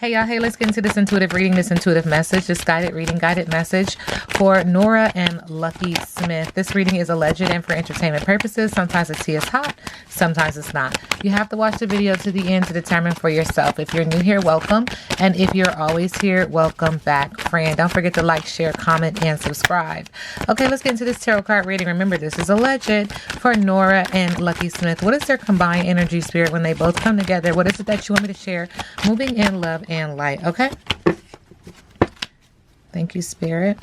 Hey y'all, hey, let's get into this intuitive reading, this intuitive message, this guided reading, guided message for Nora and Lucky Smith. This reading is alleged and for entertainment purposes. Sometimes the tea is hot, sometimes it's not. You have to watch the video to the end to determine for yourself. If you're new here, welcome. And if you're always here, welcome back, friend. Don't forget to like, share, comment, and subscribe. Okay, let's get into this tarot card reading. Remember, this is alleged for Nora and Lucky Smith. What is their combined energy, spirit, when they both come together? What is it that you want me to share? Moving in love and light. Okay, thank you, spirit.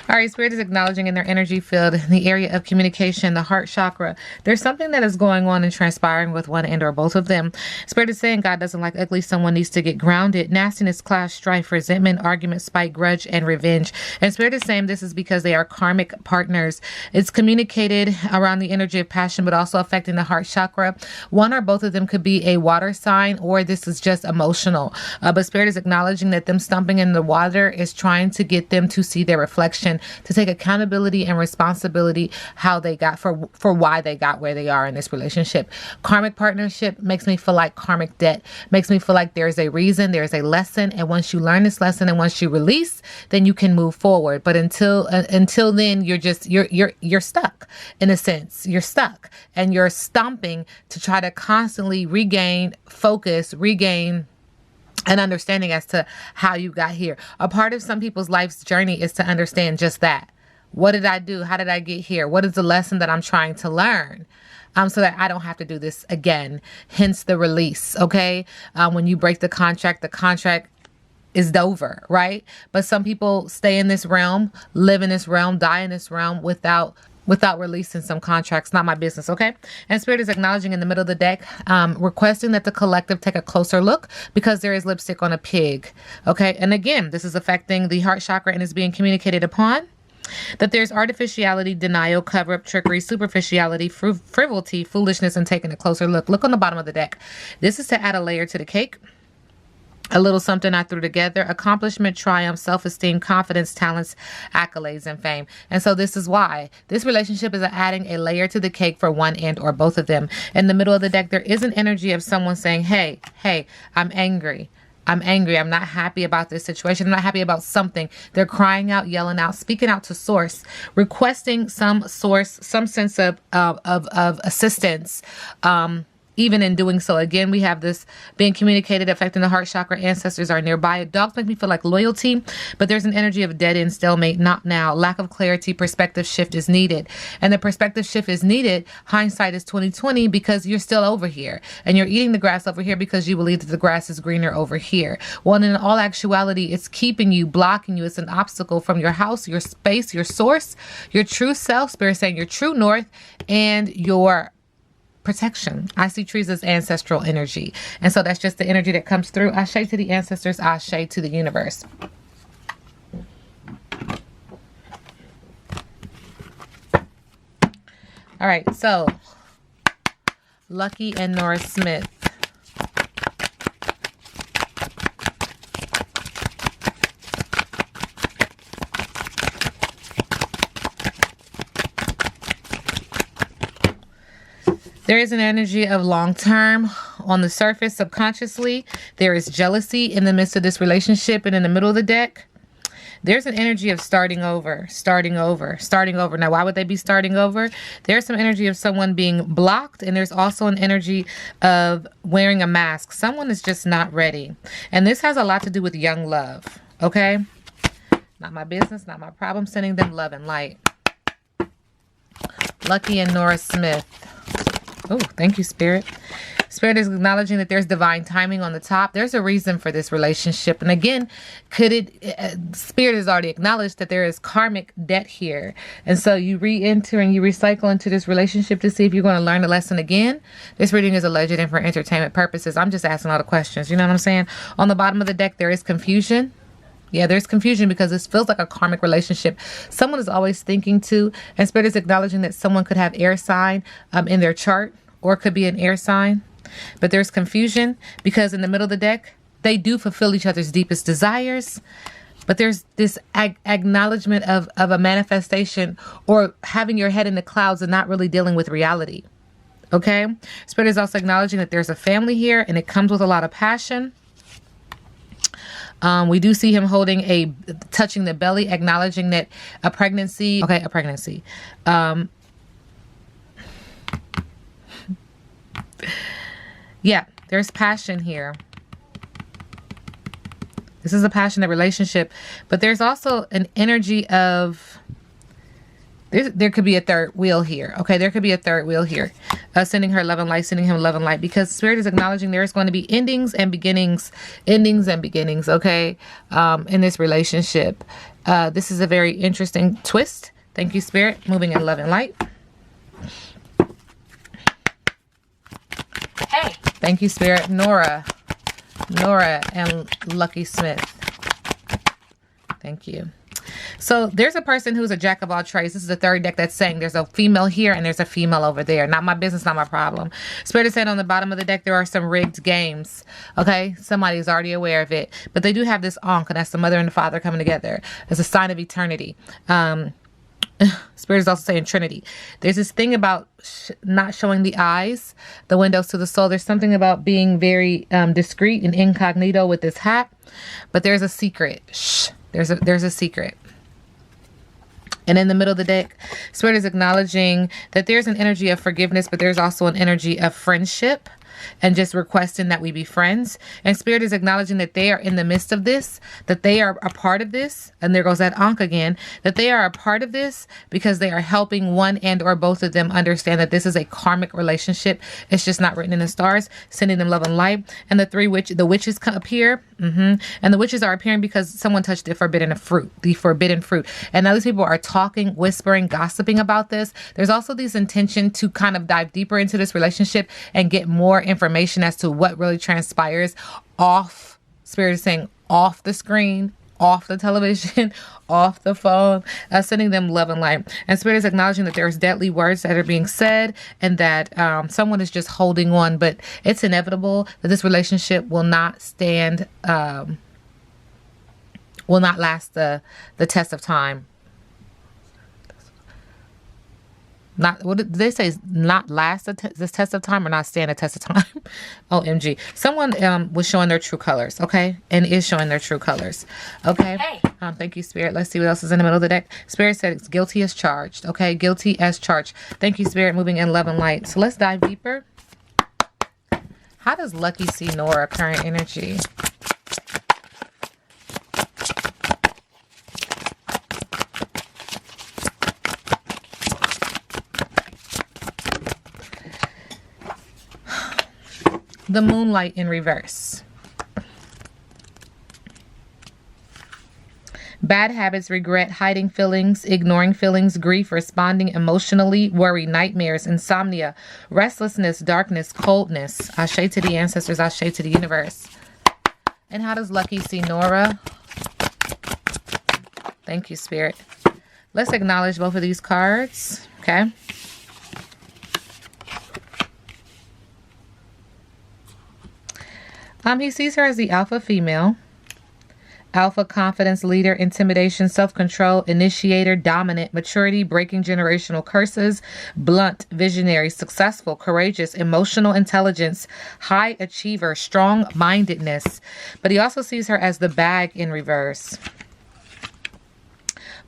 All right, spirit is acknowledging in their energy field, in the area of communication, the heart chakra. There's something that is going on and transpiring with one and or both of them. Spirit is saying God doesn't like ugly. Someone needs to get grounded. Nastiness, clash, strife, resentment, argument, spite, grudge, and revenge. And spirit is saying this is because they are karmic partners. It's communicated around the energy of passion, but also affecting the heart chakra. One or both of them could be a water sign, or this is just emotional. But spirit is acknowledging that them stumping in the water is trying to get them to see their reflection, to take accountability and responsibility how they got for why they got where they are in this relationship. Karmic partnership makes me feel like karmic debt, makes me feel like there's a reason, there's a lesson, and once you learn this lesson and once you release, then you can move forward. But until then, you're stuck in a sense. You're stuck and you're stomping to try to constantly regain focus, regain an understanding as to how you got here. A part of some people's life's journey is to understand just that. What did I do? How did I get here? What is the lesson that I'm trying to learn? So that I don't have to do this again. Hence the release. Okay. When you break the contract is over, right? But some people stay in this realm, live in this realm, die in this realm without releasing some contracts. Not my business, okay? And spirit is acknowledging in the middle of the deck, requesting that the collective take a closer look because there is lipstick on a pig, okay? And again, this is affecting the heart chakra and is being communicated upon that there's artificiality, denial, cover-up, trickery, superficiality, frivolity, foolishness, and taking a closer look. Look on the bottom of the deck. This is to add a layer to the cake. A little something I threw together: accomplishment, triumph, self-esteem, confidence, talents, accolades, and fame. And so this is why this relationship is adding a layer to the cake for one and or both of them. In the middle of the deck, there is an energy of someone saying, hey, I'm angry. I'm angry. I'm not happy about this situation. I'm not happy about something. They're crying out, yelling out, speaking out to source, requesting some source, some sense of assistance, even in doing so. Again, we have this being communicated, affecting the heart chakra. Ancestors are nearby. Dogs make me feel like loyalty, but there's an energy of dead end, stalemate, not now. Lack of clarity, perspective shift is needed. And the perspective shift is needed. Hindsight is 2020 because you're still over here and you're eating the grass over here because you believe that the grass is greener over here. Well, in all actuality, it's keeping you, blocking you. It's an obstacle from your house, your space, your source, your true self. Spirit saying your true north and your protection. I see trees as ancestral energy. And so that's just the energy that comes through. Ashe to the ancestors, Ashe to the universe. All right, so Lucky and Nora Smith. There is an energy of long term on the surface, subconsciously. There is jealousy in the midst of this relationship, and in the middle of the deck, there's an energy of starting over. Now, why would they be starting over? There's some energy of someone being blocked, and there's also an energy of wearing a mask. Someone is just not ready. And this has a lot to do with young love, okay? Not my business, not my problem. Sending them love and light. Lucky and Nora Smith. Oh, thank you, Spirit. Spirit is acknowledging that there's divine timing on the top. There's a reason for this relationship. And again, Spirit has already acknowledged that there is karmic debt here. And so you re-enter and you recycle into this relationship to see if you're going to learn the lesson again. This reading is alleged and for entertainment purposes. I'm just asking all the questions. You know what I'm saying? On the bottom of the deck, there is confusion. Yeah, there's confusion because this feels like a karmic relationship. Someone is always thinking to, and Spirit is acknowledging that someone could have air sign in their chart, or it could be an air sign. But there's confusion because in the middle of the deck, they do fulfill each other's deepest desires. But there's this acknowledgement of a manifestation or having your head in the clouds and not really dealing with reality. Okay. Spirit is also acknowledging that there's a family here and it comes with a lot of passion. We do see him touching the belly, acknowledging that a pregnancy. Okay, a pregnancy. Yeah, there's passion here. This is a passionate relationship, but there's also an energy of, there could be a third wheel here. Okay, there could be a third wheel here. Sending her love and light, sending him love and light, because Spirit is acknowledging there's going to be endings and beginnings, okay, in this relationship. This is a very interesting twist. Thank you, Spirit. Moving in love and light. Hey. Thank you, Spirit. Nora and Lucky Smith. Thank you. So there's a person who's a jack of all trades. This is the third deck that's saying there's a female here and there's a female over there. Not my business, not my problem. Spirit is saying on the bottom of the deck there are some rigged games. Okay, somebody's already aware of it, but they do have this ankh, and that's the mother and the father coming together. It's a sign of eternity. Spirit is also saying Trinity. There's this thing about not showing the eyes, the windows to the soul. There's something about being very discreet and incognito with this hat, but there's a secret. Shh. There's a secret. And in the middle of the deck, Spirit is acknowledging that there's an energy of forgiveness, but there's also an energy of friendship and just requesting that we be friends. And Spirit is acknowledging that they are in the midst of this, that they are a part of this. And there goes that ankh again, that they are a part of this because they are helping one and or both of them understand that this is a karmic relationship. It's just not written in the stars, sending them love and light. And the witches appear. And the witches are appearing because someone touched the forbidden fruit. And now these people are talking, whispering, gossiping about this. There's also this intention to kind of dive deeper into this relationship and get more information as to what really transpires off, Spirit is saying, off the screen, off the television, off the phone, sending them love and light. And Spirit is acknowledging that there's deadly words that are being said and that someone is just holding on, but it's inevitable that this relationship will not stand, will not last the test of time. Not, what did they say? Not last this test of time or not stand a test of time? OMG. Someone was showing their true colors, okay? And is showing their true colors, okay? Hey. Thank you, Spirit. Let's see what else is in the middle of the deck. Spirit said it's guilty as charged, okay? Guilty as charged. Thank you, Spirit. Moving in love and light. So let's dive deeper. How does Lucky see Nora current energy? The moonlight in reverse. Bad habits, regret, hiding feelings, ignoring feelings, grief, responding emotionally, worry, nightmares, insomnia, restlessness, darkness, coldness. Ashe to the ancestors, ashe to the universe. And how does Lucky see Nora? Thank you, Spirit. Let's acknowledge both of these cards, okay? He sees her as the alpha female, alpha confidence leader, intimidation, self-control, initiator, dominant, maturity, breaking generational curses, blunt, visionary, successful, courageous, emotional intelligence, high achiever, strong-mindedness. But he also sees her as the bag in reverse.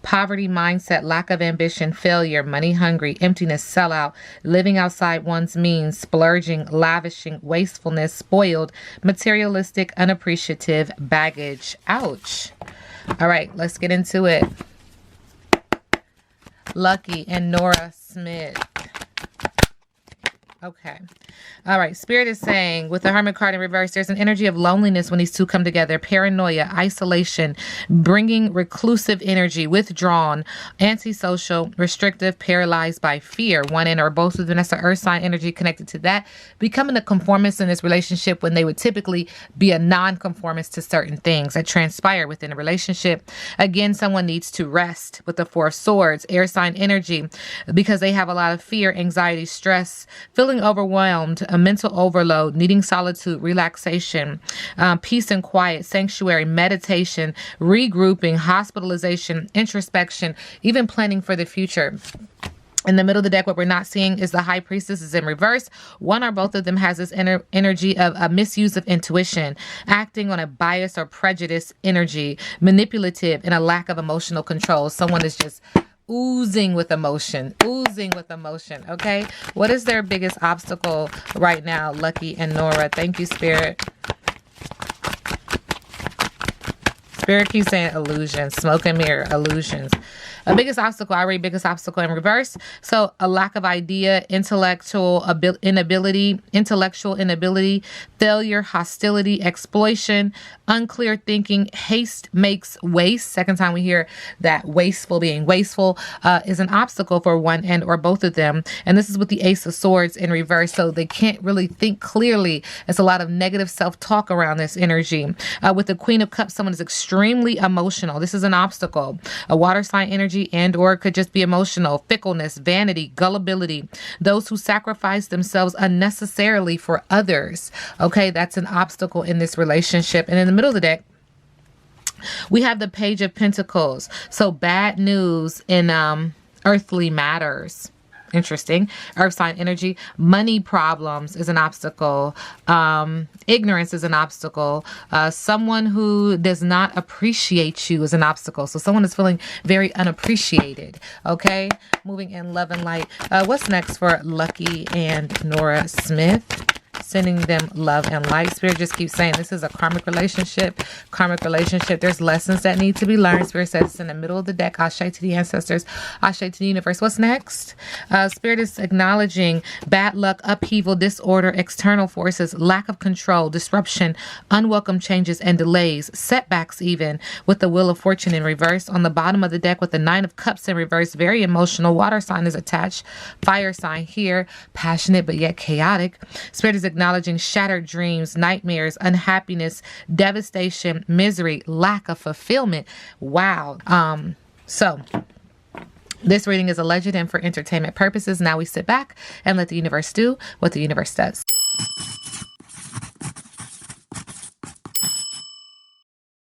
Poverty mindset, lack of ambition, failure, money hungry, emptiness, sellout, living outside one's means, splurging, lavishing, wastefulness, spoiled, materialistic, unappreciative, baggage. Ouch. All right, let's get into it. Lucky and Nora Smith. Okay. All right. Spirit is saying with the Hermit card in reverse, there's an energy of loneliness when these two come together. Paranoia, isolation, bringing reclusive energy, withdrawn, antisocial, restrictive, paralyzed by fear. One in or both of them. That's the earth sign energy connected to that. Becoming a conformist in this relationship when they would typically be a non-conformist to certain things that transpire within a relationship. Again, someone needs to rest with the Four of Swords, air sign energy, because they have a lot of fear, anxiety, stress, feeling overwhelmed, a mental overload, needing solitude, relaxation, peace and quiet, sanctuary, meditation, regrouping, hospitalization, introspection, even planning for the future. In the middle of the deck, what we're not seeing is the High Priestess is in reverse. One or both of them has this energy of a misuse of intuition, acting on a bias or prejudice energy, manipulative, and a lack of emotional control. Someone is just oozing with emotion, okay? What is their biggest obstacle right now, Lucky and Nora? Thank you, Spirit. Spirit keeps saying illusions, smoke and mirror, illusions. A biggest obstacle, I read biggest obstacle in reverse. So a lack of idea, intellectual inability, failure, hostility, exploitation, unclear thinking, haste makes waste. Second time we hear that wasteful, being wasteful, is an obstacle for one and or both of them. And this is with the Ace of Swords in reverse. So they can't really think clearly. There's a lot of negative self-talk around this energy. With the Queen of Cups, someone is extremely emotional. This is an obstacle. A water sign energy and or it could just be emotional, fickleness, vanity, gullibility, those who sacrifice themselves unnecessarily for others. Okay, that's an obstacle in this relationship. And in the middle of the deck, we have the Page of Pentacles. So bad news in earthly matters. Interesting. Earth sign energy. Money problems is an obstacle. Ignorance is an obstacle. Someone who does not appreciate you is an obstacle. So someone is feeling very unappreciated. Okay. Moving in love and light. What's next for Lucky and Nora Smith? Sending them love and light. Spirit just keeps saying this is a karmic relationship. There's lessons that need to be learned. Spirit says it's in the middle of the deck. Ashe to the ancestors. Ashe to the universe. What's next? Spirit is acknowledging bad luck, upheaval, disorder, external forces, lack of control, disruption, unwelcome changes and delays, setbacks even, with the Wheel of Fortune in reverse. On the bottom of the deck with the Nine of Cups in reverse, very emotional. Water sign is attached. Fire sign here. Passionate but yet chaotic. Spirit is acknowledging shattered dreams, nightmares, unhappiness, devastation, misery, lack of fulfillment. Wow. So this reading is alleged and for entertainment purposes. Now we sit back and let the universe do what the universe does.